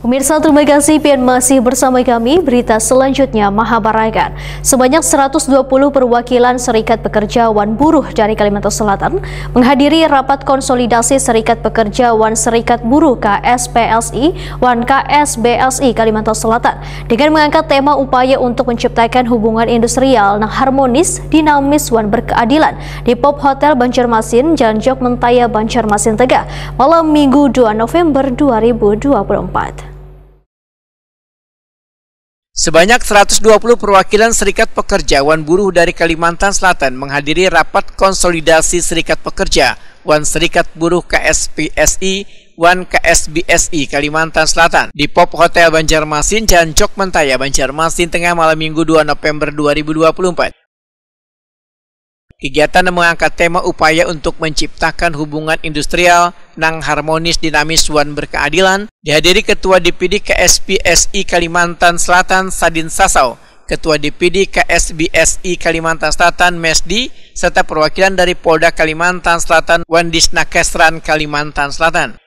Pemirsa, terima kasih pian masih bersama kami. Berita selanjutnya Mahabarakan. Sebanyak 120 perwakilan Serikat Pekerja Wan Buruh dari Kalimantan Selatan menghadiri rapat konsolidasi Serikat Pekerja Wan Serikat Buruh KSPLSI Wan KSBLSI Kalimantan Selatan dengan mengangkat tema upaya untuk menciptakan hubungan industrial yang harmonis, dinamis, wan berkeadilan di Pop Hotel Banjarmasin, Jalan Jok Mentaya, Banjarmasin, Tegah, malam Minggu 2 November 2024. Sebanyak 120 perwakilan Serikat Pekerja Wan Buruh dari Kalimantan Selatan menghadiri rapat konsolidasi Serikat Pekerja Wan Serikat Buruh KSPSI Wan KSBSI Kalimantan Selatan di Pop Hotel Banjarmasin, Jalan Jok Mentaya, Banjarmasin, Tengah, malam Minggu 2 November 2024. Kegiatan yang mengangkat tema upaya untuk menciptakan hubungan industrial nang harmonis, dinamis, wan berkeadilan dihadiri Ketua DPD KSPSI Kalimantan Selatan Sadin Sasau, Ketua DPD KSBSI Kalimantan Selatan Mesdi, serta perwakilan dari Polda Kalimantan Selatan Wandisna Kesran Kalimantan Selatan.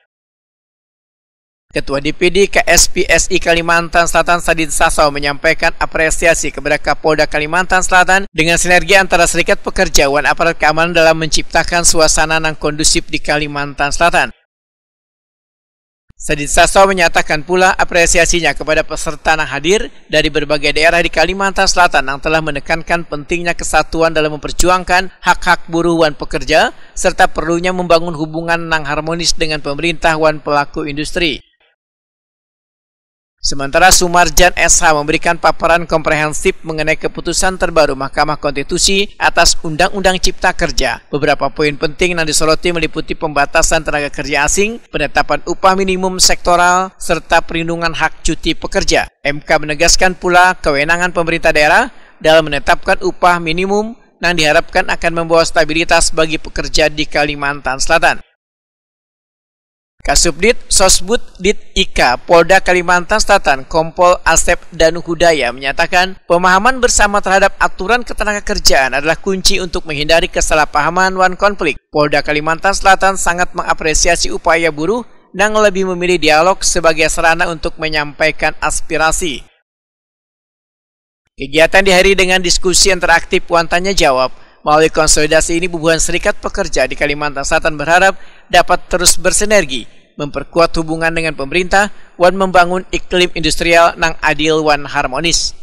Ketua DPD KSPSI Kalimantan Selatan Sadin Sasau menyampaikan apresiasi kepada Kapolda Kalimantan Selatan dengan sinergi antara Serikat Pekerja Wan aparat keamanan dalam menciptakan suasana yang kondusif di Kalimantan Selatan. Sadin Sasau menyatakan pula apresiasinya kepada peserta yang hadir dari berbagai daerah di Kalimantan Selatan yang telah menekankan pentingnya kesatuan dalam memperjuangkan hak-hak buruh wan pekerja serta perlunya membangun hubungan yang harmonis dengan pemerintah wan pelaku industri. Sementara Sumarjan SH memberikan paparan komprehensif mengenai keputusan terbaru Mahkamah Konstitusi atas Undang-Undang Cipta Kerja. Beberapa poin penting yang disoroti meliputi pembatasan tenaga kerja asing, penetapan upah minimum sektoral, serta perlindungan hak cuti pekerja. MK menegaskan pula kewenangan pemerintah daerah dalam menetapkan upah minimum yang diharapkan akan membawa stabilitas bagi pekerja di Kalimantan Selatan. Kasubdit Sosbud Dit Ika Polda Kalimantan Selatan Kompol Asep Danu Hudaya menyatakan pemahaman bersama terhadap aturan ketenagakerjaan adalah kunci untuk menghindari kesalahpahaman wan konflik. Polda Kalimantan Selatan sangat mengapresiasi upaya buruh dan lebih memilih dialog sebagai sarana untuk menyampaikan aspirasi. Kegiatan dihadiri dengan diskusi interaktif wan tanya jawab. Melalui konsolidasi ini, hubungan Serikat Pekerja di Kalimantan Selatan berharap dapat terus bersinergi, memperkuat hubungan dengan pemerintah, wan membangun iklim industrial yang adil wan harmonis.